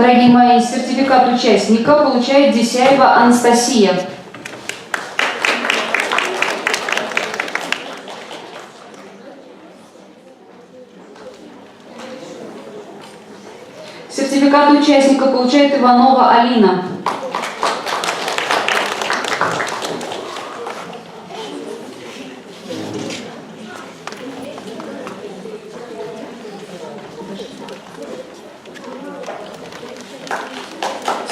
Дорогие мои, сертификат участника получает Десяева Анастасия. Сертификат участника получает Иванова Алина.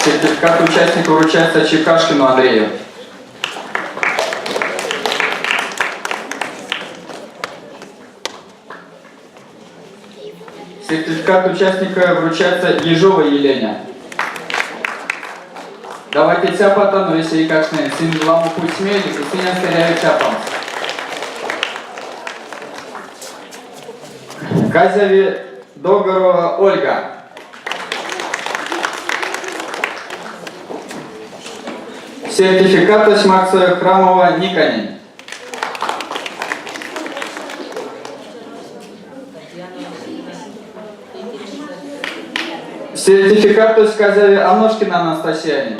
Сертификат участника вручается Чекашкину Андрею. Сертификат участника вручается Ежовой Елене. Давайте цяпата, но если как не, син ламу путь смели, то синя стреляю цяпам. Казяви Догорова Ольга. Сертификат Макса Храмова Никонин. Сертификат Казяви Аношкина Анастасия.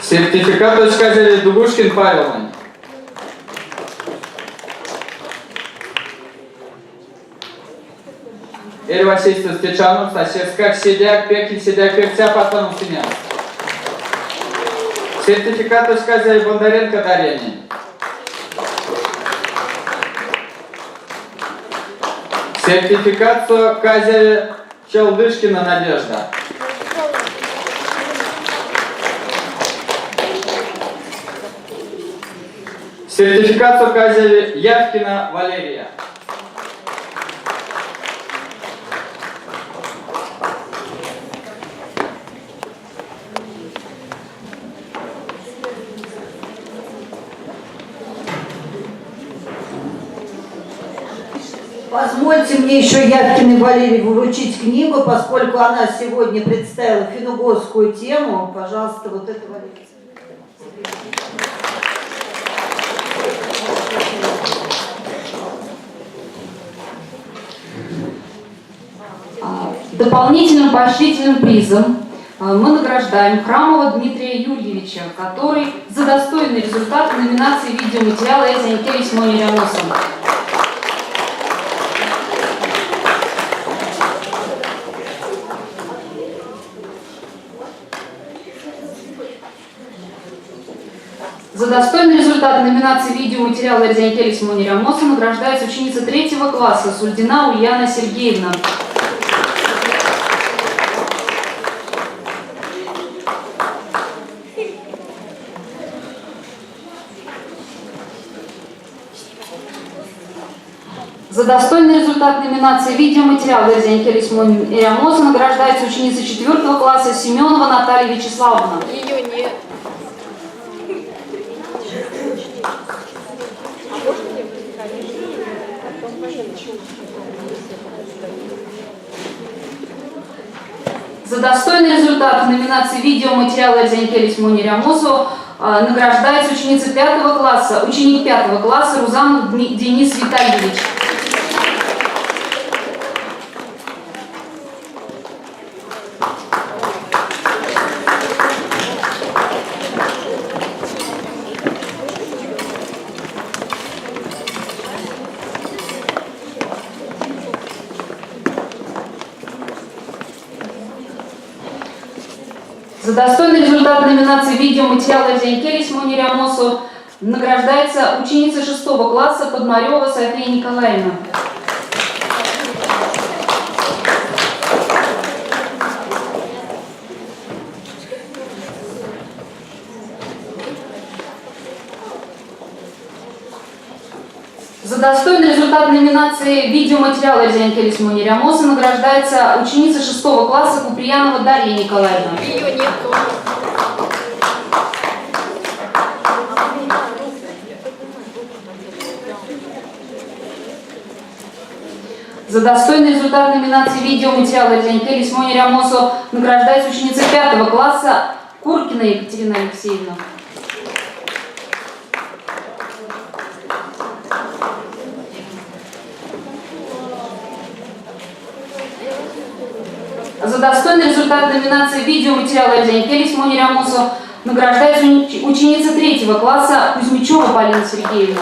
Сертификат Казяви Дугушкин Павел. Васильство Стечанов, Сосескак, Сидяк, Пекин, Сидяк, Пекця, потом Синя. Сертификат Казяви Бондаренко Дарьяне. Сертификат Казяви Челдышкина Надежда. Сертификат Казяви Явкина Валерия. Позвольте мне еще Явкиной Валерии вручить книгу, поскольку она сегодня представила финно-угорскую тему. Пожалуйста, вот это Валерия. Дополнительным поощрительным призом мы награждаем Храмова Дмитрия Юрьевича, который за достойный результат в номинации видеоматериала «Эзенкевич Мониряносом». За достойный результат номинации видеоматериала «Эзенкевич Мониряносом» награждается ученица 3-го класса Сульдина Ульяна Сергеевна. За достойный результат номинации видеоматериал «Эзенкевич Мониряносом» награждается ученица 4-го класса Семенова Наталья Вячеславовна. Ее нет. За достойный результат в номинации видеоматериала «Эзенкевич Мониряносом» награждается ученица 5-го класса, ученик 5-го класса Рузанов Денис Витальевич. За достойный результат номинации видеоматериала «Эзенкевич Мониряносом» награждается ученица 6-го класса Подмарева София Николаевна. За достойный результат номинации видеоматериала «Эзенкевич Мониряносом» награждается ученица 6-го класса Куприянова Дарья Николаевна. Ее нет тоже. За достойный результат номинации видеоматериала «Эзенкевич Мониряносом» награждается ученица 5-го класса Куркина Екатерина Алексеевна. За достойный результат номинации «Видеоматериал Эрзянкелис Мони Рямосу» награждается ученица 3 класса Кузьмичева Полина Сергеевна.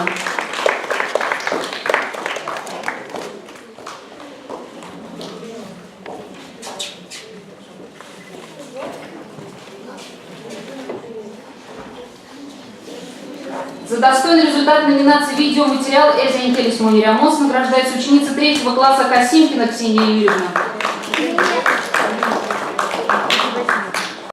За достойный результат номинации «Видеоматериал Эрзянкелис Мони Рямосу» награждается ученица 3 класса Косимкина Ксения Юрьевна.